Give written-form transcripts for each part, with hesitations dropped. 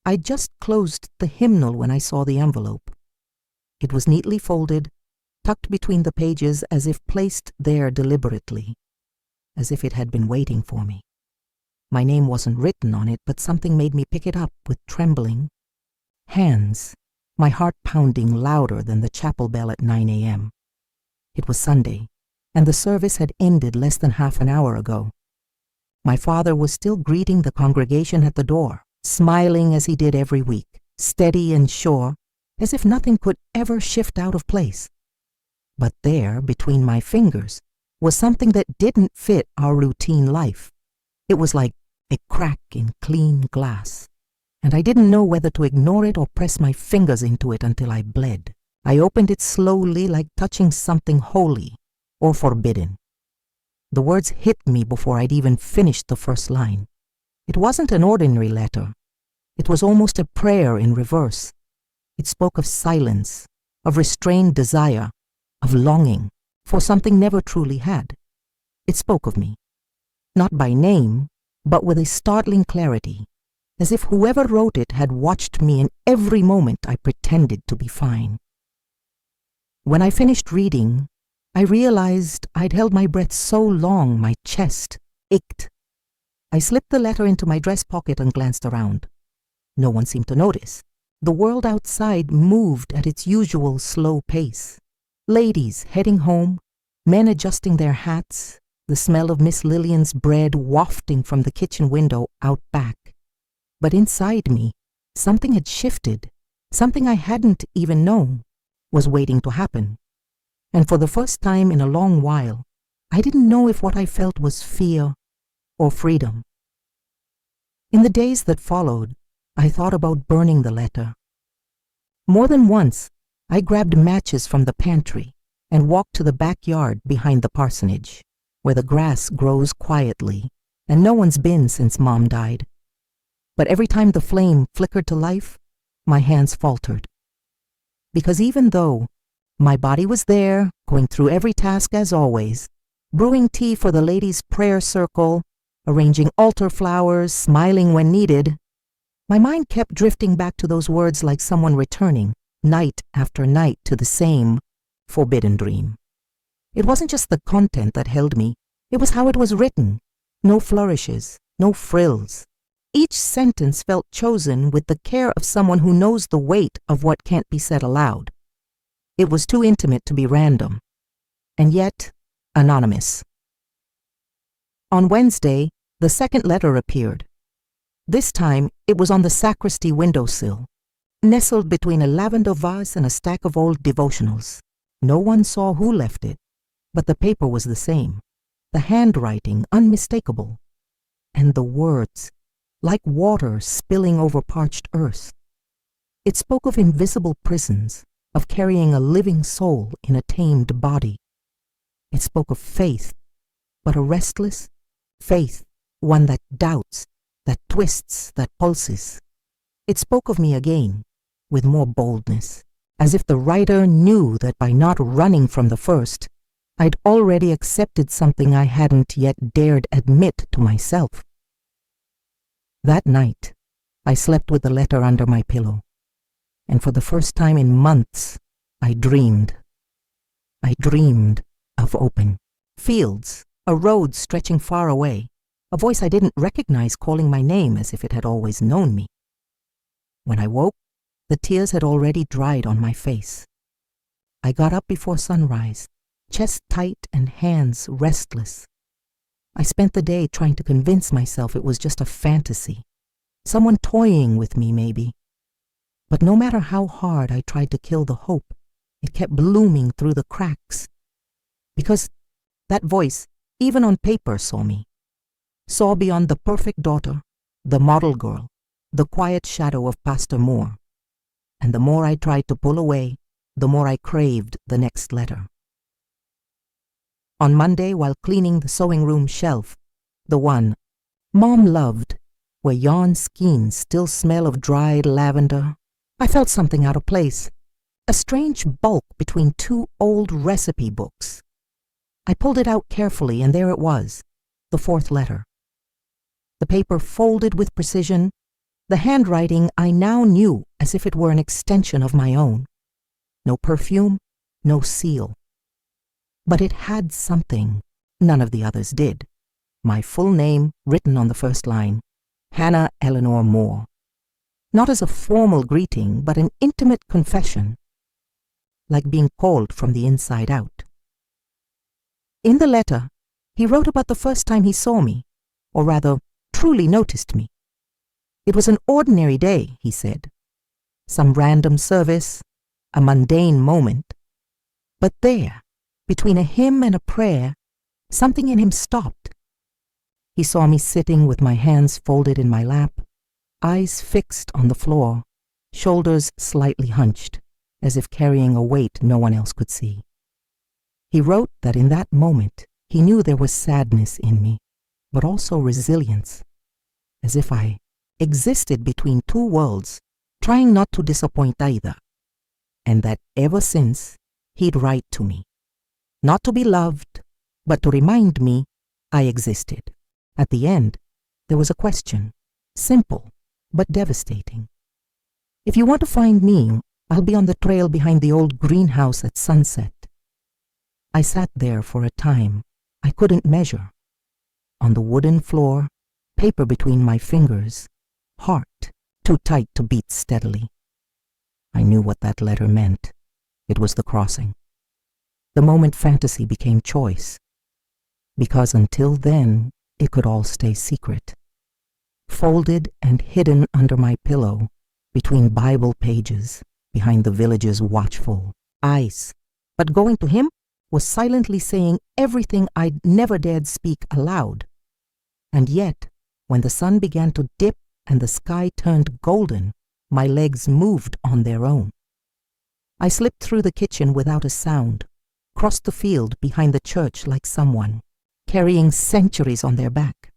I just closed the hymnal when I saw the envelope. It was neatly folded, tucked between the pages as if placed there deliberately, as if it had been waiting for me. My name wasn't written on it, but something made me pick it up with trembling hands, my heart pounding louder than the chapel bell at 9 a.m. It was Sunday, and the service had ended less than half an hour ago. My father was still greeting the congregation at the door, smiling as he did every week, steady and sure, as if nothing could ever shift out of place. But there, between my fingers, was something that didn't fit our routine life. It was like a crack in clean glass, and I didn't know whether to ignore it or press my fingers into it until I bled. I opened it slowly, like touching something holy or forbidden. The words hit me before I'd even finished the first line. It wasn't an ordinary letter. It was almost a prayer in reverse. It spoke of silence, of restrained desire, of longing for something never truly had. It spoke of me, not by name, but with a startling clarity, as if whoever wrote it had watched me in every moment I pretended to be fine. When I finished reading, I realized I'd held my breath so long my chest ached. I slipped the letter into my dress pocket and glanced around. No one seemed to notice. The world outside moved at its usual slow pace. Ladies heading home, men adjusting their hats, the smell of Miss Lillian's bread wafting from the kitchen window out back. But inside me, something had shifted. Something I hadn't even known was waiting to happen. And for the first time in a long while, I didn't know if what I felt was fear or freedom. In the days that followed, I thought about burning the letter. More than once, I grabbed matches from the pantry and walked to the backyard behind the parsonage, where the grass grows quietly, and no one's been since Mom died. But every time the flame flickered to life, my hands faltered. Because even though my body was there, going through every task as always, brewing tea for the ladies' prayer circle, arranging altar flowers, smiling when needed, my mind kept drifting back to those words like someone returning, night after night, to the same forbidden dream. It wasn't just the content that held me, it was how it was written. No flourishes, no frills. Each sentence felt chosen with the care of someone who knows the weight of what can't be said aloud. It was too intimate to be random, and yet anonymous. On Wednesday, the second letter appeared. This time, it was on the sacristy windowsill, nestled between a lavender vase and a stack of old devotionals. No one saw who left it, but the paper was the same, the handwriting unmistakable, and the words like water spilling over parched earth. It spoke of invisible prisons, of carrying a living soul in a tamed body. It spoke of faith, but a restless faith, one that doubts, that twists, that pulses. It spoke of me again, with more boldness, as if the writer knew that by not running from the first, I'd already accepted something I hadn't yet dared admit to myself. That night, I slept with the letter under my pillow, and for the first time in months, I dreamed. I dreamed of open fields, a road stretching far away, a voice I didn't recognize calling my name as if it had always known me. When I woke, the tears had already dried on my face. I got up before sunrise, chest tight and hands restless. I spent the day trying to convince myself it was just a fantasy, someone toying with me maybe. But no matter how hard I tried to kill the hope, it kept blooming through the cracks. Because that voice, even on paper, saw me. Saw beyond the perfect daughter, the model girl, the quiet shadow of Pastor Moore. And the more I tried to pull away, the more I craved the next letter. On Monday, while cleaning the sewing room shelf, the one Mom loved, where yarn skeins still smell of dried lavender, I felt something out of place, a strange bulk between two old recipe books. I pulled it out carefully, and there it was, the fourth letter. The paper folded with precision, The handwriting I now knew as if it were an extension of my own. No perfume, no seal. But it had something none of the others did. My full name written on the first line, Hannah Eleanor Moore. Not as a formal greeting, but an intimate confession, like being called from the inside out. In the letter, he wrote about the first time he saw me, or rather, truly noticed me. It was an ordinary day, he said. Some random service, a mundane moment. But there, between a hymn and a prayer, something in him stopped. He saw me sitting with my hands folded in my lap, eyes fixed on the floor, shoulders slightly hunched, as if carrying a weight no one else could see. He wrote that in that moment he knew there was sadness in me, but also resilience, as if I existed between two worlds, trying not to disappoint either, and that ever since he'd write to me, not to be loved, but to remind me I existed. At the end, there was a question, simple but devastating. If you want to find me, I'll be on the trail behind the old greenhouse at sunset. I sat there for a time I couldn't measure. On the wooden floor, paper between my fingers, heart too tight to beat steadily. I knew what that letter meant. It was the crossing. The moment fantasy became choice, because until then it could all stay secret. Folded and hidden under my pillow, between Bible pages, behind the village's watchful eyes. But going to him was silently saying everything I'd never dared speak aloud. And yet, when the sun began to dip and the sky turned golden, my legs moved on their own. I slipped through the kitchen without a sound, crossed the field behind the church like someone, carrying centuries on their back.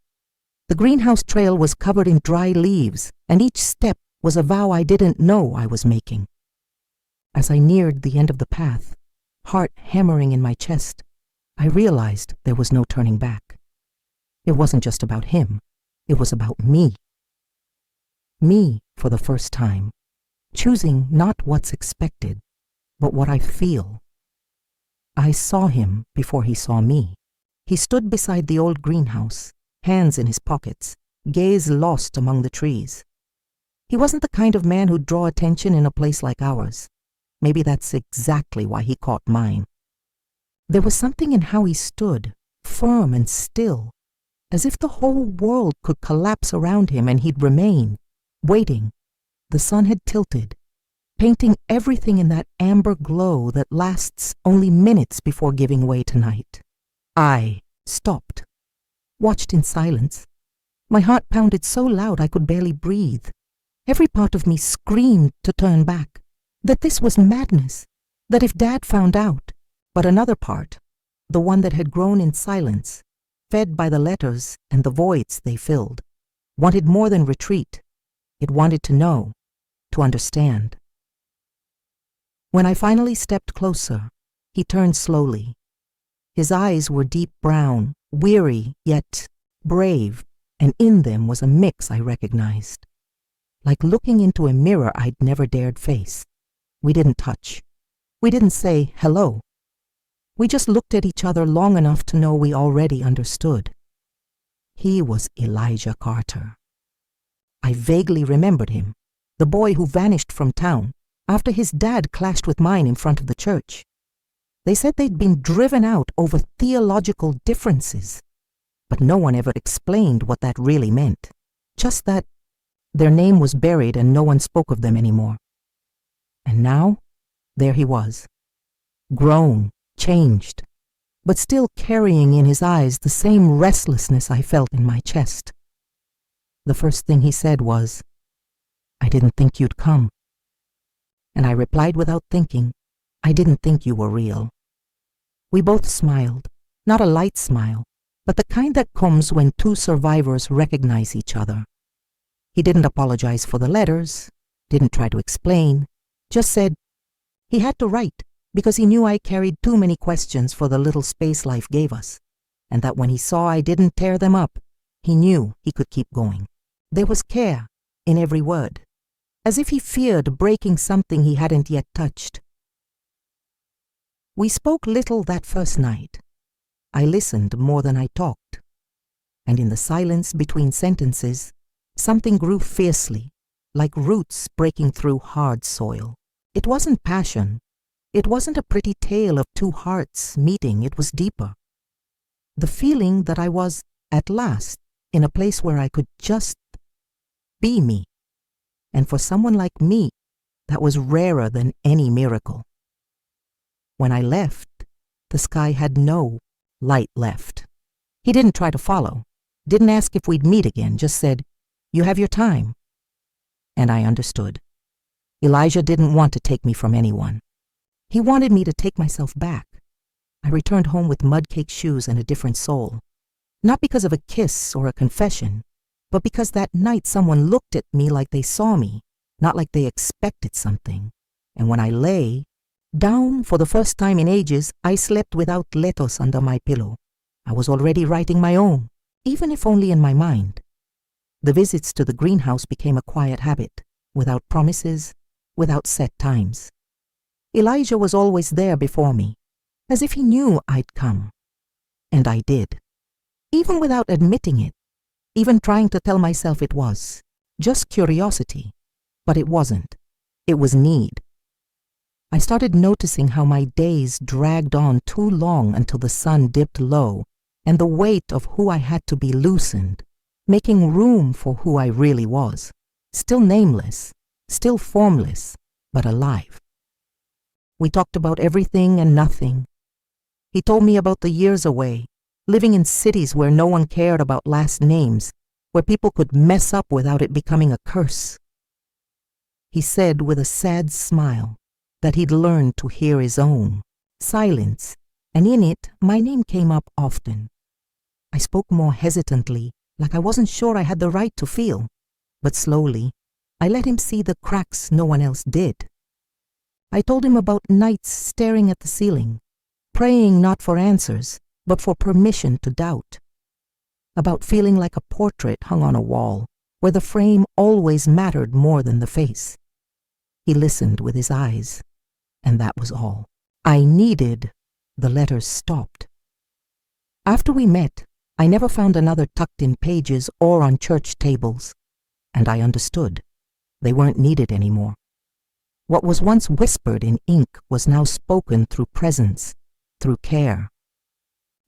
The greenhouse trail was covered in dry leaves, and each step was a vow I didn't know I was making. As I neared the end of the path, heart hammering in my chest, I realized there was no turning back. It wasn't just about him, it was about me. Me, for the first time, choosing not what's expected, but what I feel. I saw him before he saw me. He stood beside the old greenhouse, hands in his pockets, gaze lost among the trees. He wasn't the kind of man who'd draw attention in a place like ours. Maybe that's exactly why he caught mine. There was something in how he stood, firm and still, as if the whole world could collapse around him and he'd remain, waiting. The sun had tilted, painting everything in that amber glow that lasts only minutes before giving way to night. I stopped, watched in silence. My heart pounded so loud I could barely breathe. Every part of me screamed to turn back, that this was madness, that if Dad found out. But another part, the one that had grown in silence, fed by the letters and the voids they filled, wanted more than retreat. It wanted to know, to understand. When I finally stepped closer, he turned slowly. His eyes were deep brown, weary yet brave, and in them was a mix I recognized. Like looking into a mirror I'd never dared face. We didn't touch. We didn't say hello. We just looked at each other long enough to know we already understood. He was Elijah Carter. I vaguely remembered him, the boy who vanished from town after his dad clashed with mine in front of the church. They said they'd been driven out over theological differences, but no one ever explained what that really meant. Just that their name was buried and no one spoke of them anymore. And now, there he was, grown, changed, but still carrying in his eyes the same restlessness I felt in my chest. The first thing he said was, "I didn't think you'd come." And I replied without thinking, "I didn't think you were real." We both smiled, not a light smile, but the kind that comes when two survivors recognize each other. He didn't apologize for the letters, didn't try to explain, just said he had to write because he knew I carried too many questions for the little space life gave us, and that when he saw I didn't tear them up, he knew he could keep going. There was care, in every word, as if he feared breaking something he hadn't yet touched. We spoke little that first night. I listened more than I talked, and in the silence between sentences, something grew fiercely, like roots breaking through hard soil. It wasn't passion. It wasn't a pretty tale of two hearts meeting. It was deeper. The feeling that I was, at last, in a place where I could just be me. And for someone like me, that was rarer than any miracle. When I left, the sky had no light left. He didn't try to follow, didn't ask if we'd meet again, just said, "You have your time." And I understood. Elijah didn't want to take me from anyone. He wanted me to take myself back. I returned home with mud-caked shoes and a different soul. Not because of a kiss or a confession, but because that night someone looked at me like they saw me, not like they expected something. And when I lay down for the first time in ages, I slept without letters under my pillow. I was already writing my own, even if only in my mind. The visits to the greenhouse became a quiet habit, without promises, without set times. Elijah was always there before me, as if he knew I'd come. And I did. Even without admitting it, even trying to tell myself it was. Just curiosity. But it wasn't. It was need. I started noticing how my days dragged on too long until the sun dipped low, and the weight of who I had to be loosened, making room for who I really was. Still nameless, still formless, but alive. We talked about everything and nothing. He told me about the years away, living in cities where no one cared about last names, where people could mess up without it becoming a curse. He said with a sad smile that he'd learned to hear his own silence, and in it my name came up often. I spoke more hesitantly, like I wasn't sure I had the right to feel, but slowly I let him see the cracks no one else did. I told him about nights staring at the ceiling, praying not for answers, but for permission to doubt. About feeling like a portrait hung on a wall, where the frame always mattered more than the face. He listened with his eyes, and that was all. I needed. The letters stopped. After we met, I never found another tucked in pages or on church tables, and I understood. They weren't needed anymore. What was once whispered in ink was now spoken through presence, through care.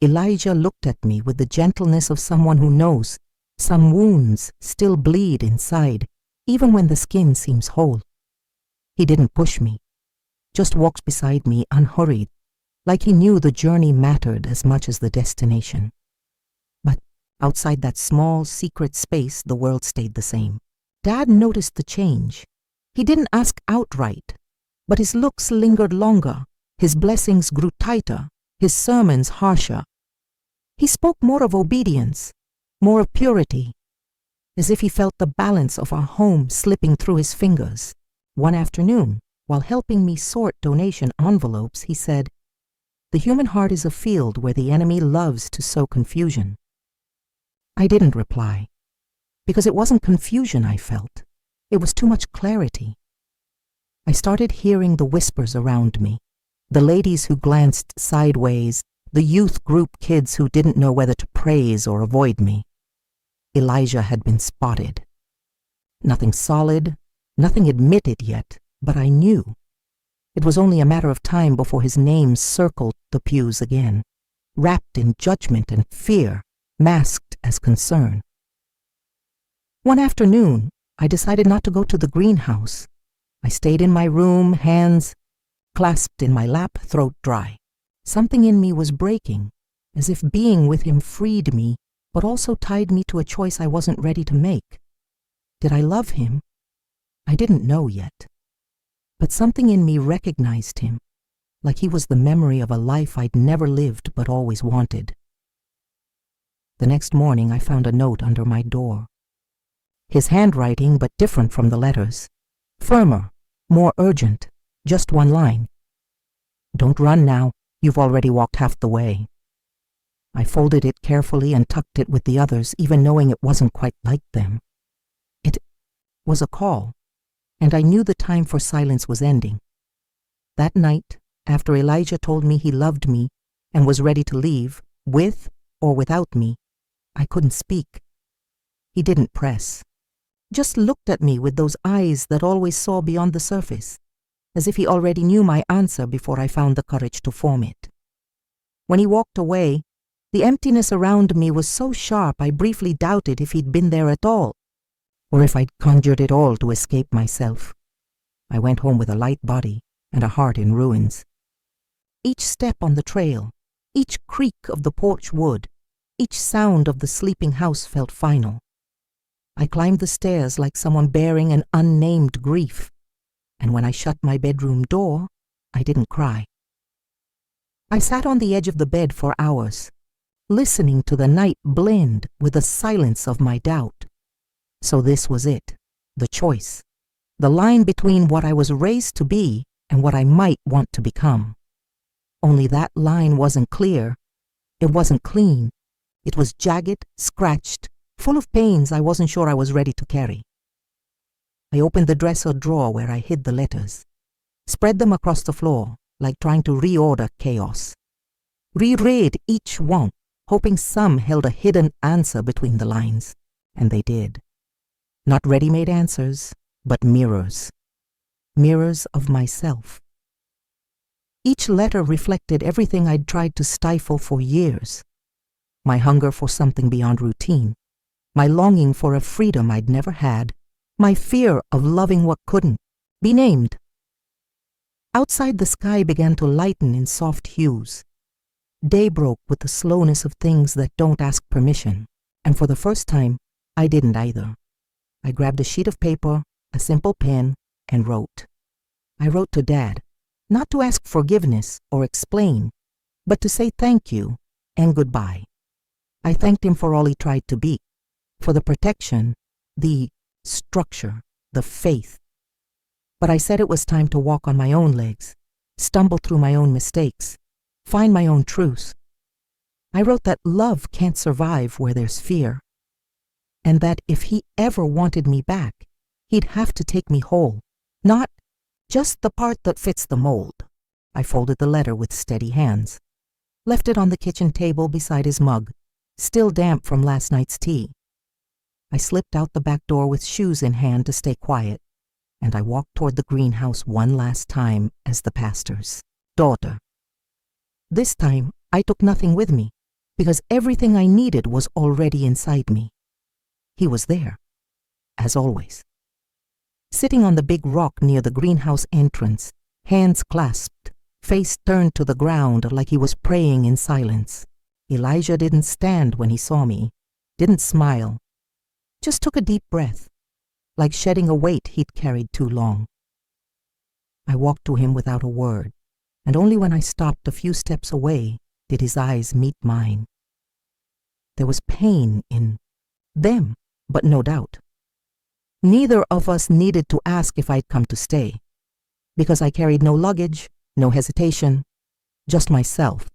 Elijah looked at me with the gentleness of someone who knows some wounds still bleed inside, even when the skin seems whole. He didn't push me, just walked beside me unhurried, like he knew the journey mattered as much as the destination. But outside that small, secret space, the world stayed the same. Dad noticed the change. He didn't ask outright, but his looks lingered longer, his blessings grew tighter, his sermons harsher. He spoke more of obedience, more of purity, as if he felt the balance of our home slipping through his fingers. One afternoon, while helping me sort donation envelopes, he said, "The human heart is a field where the enemy loves to sow confusion." I didn't reply, because it wasn't confusion I felt. It was too much clarity. I started hearing the whispers around me, the ladies who glanced sideways, the youth group kids who didn't know whether to praise or avoid me. Elijah had been spotted. Nothing solid, nothing admitted yet, but I knew. It was only a matter of time before his name circled the pews again, wrapped in judgment and fear, masked as concern. One afternoon, I decided not to go to the greenhouse. I stayed in my room, hands clasped in my lap, throat dry. Something in me was breaking, as if being with him freed me, but also tied me to a choice I wasn't ready to make. Did I love him? I didn't know yet. But something in me recognized him, like he was the memory of a life I'd never lived but always wanted. The next morning I found a note under my door. His handwriting, but different from the letters. Firmer, more urgent, just one line. "Don't run now. You've already walked half the way." I folded it carefully and tucked it with the others, even knowing it wasn't quite like them. was a call, and I knew the time for silence was ending. That night, after Elijah told me he loved me and was ready to leave, with or without me, I couldn't speak. He didn't press, just looked at me with those eyes that always saw beyond the surface, as if he already knew my answer before I found the courage to form it. When he walked away, the emptiness around me was so sharp I briefly doubted if he'd been there at all, or if I'd conjured it all to escape myself. I went home with a light body and a heart in ruins. Each step on the trail, each creak of the porch wood, each sound of the sleeping house felt final. I climbed the stairs like someone bearing an unnamed grief, and when I shut my bedroom door, I didn't cry. I sat on the edge of the bed for hours, listening to the night blend with the silence of my doubt. So this was it, the choice, the line between what I was raised to be and what I might want to become. Only that line wasn't clear. It wasn't clean. It was jagged, scratched, full of pains I wasn't sure I was ready to carry. I opened the dresser drawer where I hid the letters, spread them across the floor like trying to reorder chaos. Reread each one, hoping some held a hidden answer between the lines, and they did. Not ready-made answers, but mirrors. Mirrors of myself. Each letter reflected everything I'd tried to stifle for years. My hunger for something beyond routine, my longing for a freedom I'd never had, my fear of loving what couldn't be named. Outside, the sky began to lighten in soft hues. Day broke with the slowness of things that don't ask permission, and for the first time, I didn't either. I grabbed a sheet of paper, a simple pen, and wrote. I wrote to Dad, not to ask forgiveness or explain, but to say thank you and goodbye. I thanked him for all he tried to be, for the protection, the structure, the faith. But I said it was time to walk on my own legs, stumble through my own mistakes, find my own truth. I wrote that love can't survive where there's fear, and that if he ever wanted me back, he'd have to take me whole, not just the part that fits the mold. I folded the letter with steady hands, left it on the kitchen table beside his mug, still damp from last night's tea. I slipped out the back door with shoes in hand to stay quiet, and I walked toward the greenhouse one last time as the pastor's daughter. This time, I took nothing with me, because everything I needed was already inside me. He was there, as always. Sitting on the big rock near the greenhouse entrance, hands clasped, face turned to the ground like he was praying in silence. Elijah didn't stand when he saw me, didn't smile, just took a deep breath, like shedding a weight he'd carried too long. I walked to him without a word, and only when I stopped a few steps away did his eyes meet mine. There was pain in them, but no doubt. Neither of us needed to ask if I'd come to stay, because I carried no luggage, no hesitation, just myself,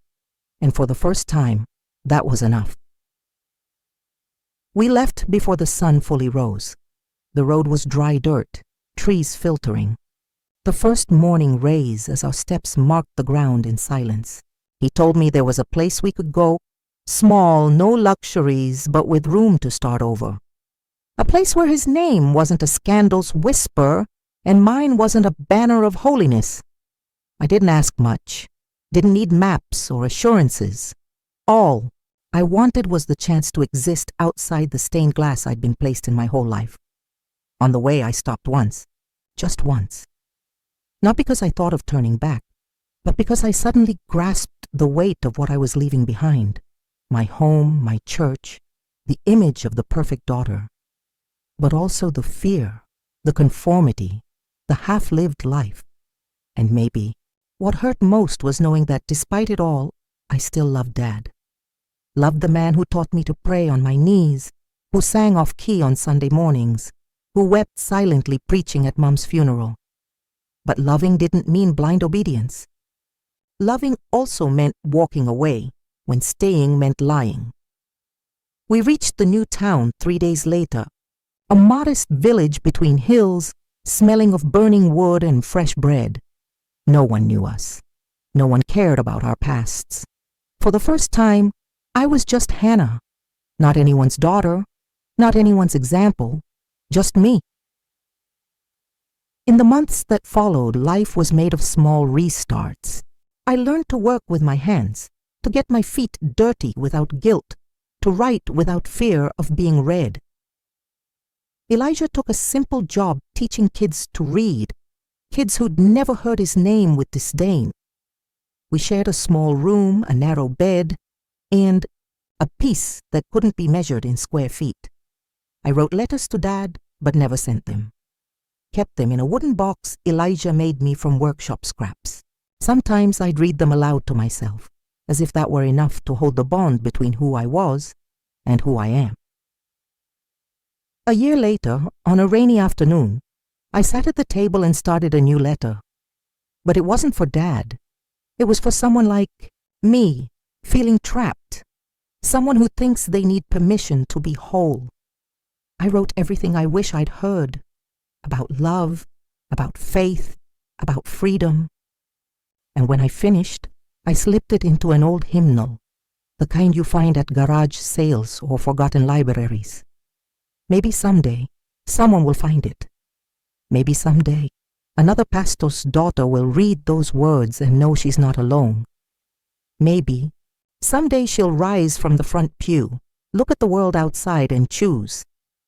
and for the first time, that was enough. We left before the sun fully rose. The road was dry dirt, trees filtering. The first morning rays as our steps marked the ground in silence. He told me there was a place we could go, small, no luxuries, but with room to start over. A place where his name wasn't a scandal's whisper and mine wasn't a banner of holiness. I didn't ask much, didn't need maps or assurances. All I wanted was the chance to exist outside the stained glass I'd been placed in my whole life. On the way, I stopped once, just once. Not because I thought of turning back, but because I suddenly grasped the weight of what I was leaving behind. My home, my church, the image of the perfect daughter. But also the fear, the conformity, the half-lived life. And maybe what hurt most was knowing that despite it all, I still loved Dad. Loved the man who taught me to pray on my knees, who sang off-key on Sunday mornings, who wept silently preaching at Mom's funeral. But loving didn't mean blind obedience. Loving also meant walking away, when staying meant lying. We reached the new town 3 days later, A modest village between hills, smelling of burning wood and fresh bread. No one knew us. No one cared about our pasts. For the first time, I was just Hannah. Not anyone's daughter, not anyone's example, just me. In the months that followed, life was made of small restarts. I learned to work with my hands, to get my feet dirty without guilt, to write without fear of being read. Elijah took a simple job teaching kids to read, kids who'd never heard his name with disdain. We shared a small room, a narrow bed, and a peace that couldn't be measured in square feet. I wrote letters to Dad, but never sent them. Kept them in a wooden box Elijah made me from workshop scraps. Sometimes I'd read them aloud to myself, as if that were enough to hold the bond between who I was and who I am. A year later, on a rainy afternoon, I sat at the table and started a new letter. But it wasn't for Dad. It was for someone like me, feeling trapped. Someone who thinks they need permission to be whole. I wrote everything I wish I'd heard. About love, about faith, about freedom. And when I finished, I slipped it into an old hymnal, the kind you find at garage sales or forgotten libraries. Maybe someday, someone will find it. Maybe someday, another pastor's daughter will read those words and know she's not alone. Maybe, someday she'll rise from the front pew, look at the world outside and choose,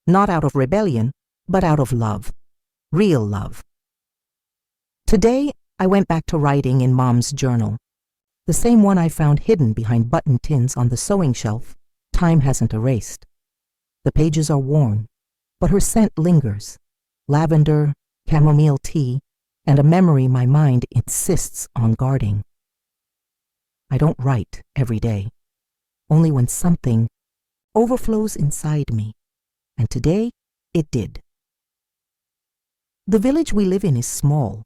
not out of rebellion, but out of love. Real love. Today, I went back to writing in Mom's journal. The same one I found hidden behind button tins on the sewing shelf, time hasn't erased. The pages are worn, but her scent lingers. Lavender, chamomile tea, and a memory my mind insists on guarding. I don't write every day, only when something overflows inside me, and today it did. The village we live in is small.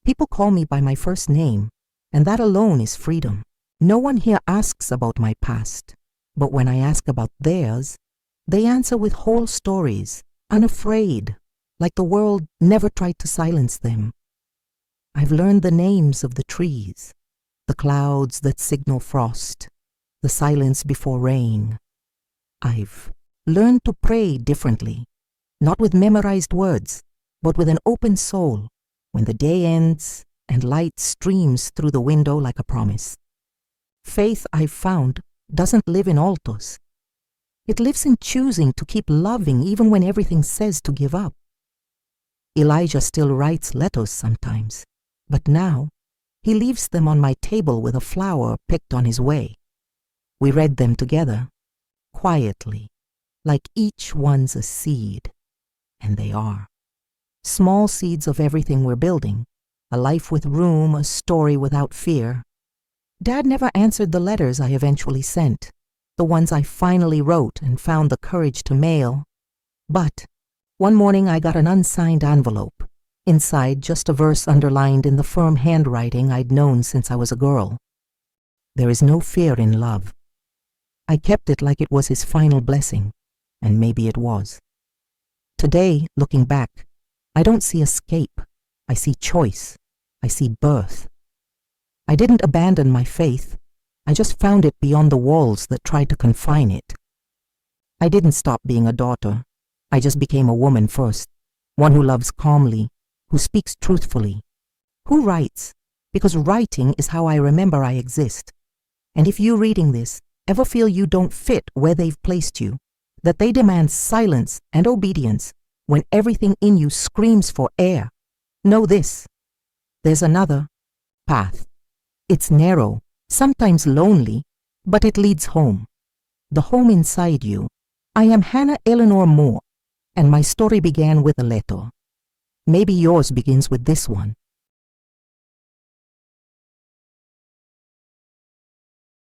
People call me by my first name, and that alone is freedom. No one here asks about my past, but when I ask about theirs, they answer with whole stories, unafraid, like the world never tried to silence them. I've learned the names of the trees, the clouds that signal frost, the silence before rain. I've learned to pray differently, not with memorized words, but with an open soul, when the day ends and light streams through the window like a promise. Faith, I've found, doesn't live in altars. It lives in choosing to keep loving even when everything says to give up. Elijah still writes letters sometimes, but now he leaves them on my table with a flower picked on his way. We read them together, quietly, like each one's a seed, and they are. Small seeds of everything we're building, a life with room, a story without fear. Dad never answered the letters I eventually sent, the ones I finally wrote and found the courage to mail. But one morning I got an unsigned envelope, inside just a verse underlined in the firm handwriting I'd known since I was a girl. There is no fear in love. I kept it like it was his final blessing, and maybe it was. Today, looking back, I don't see escape. I see choice. I see birth. I didn't abandon my faith. I just found it beyond the walls that tried to confine it. I didn't stop being a daughter. I just became a woman first, one who loves calmly, who speaks truthfully, who writes, because writing is how I remember I exist. And if you reading this ever feel you don't fit where they've placed you, that they demand silence and obedience, when everything in you screams for air, know this: there's another path. It's narrow, sometimes lonely, but it leads home. The home inside you. I am Hannah Eleanor Moore, and my story began with a letter. Maybe yours begins with this one.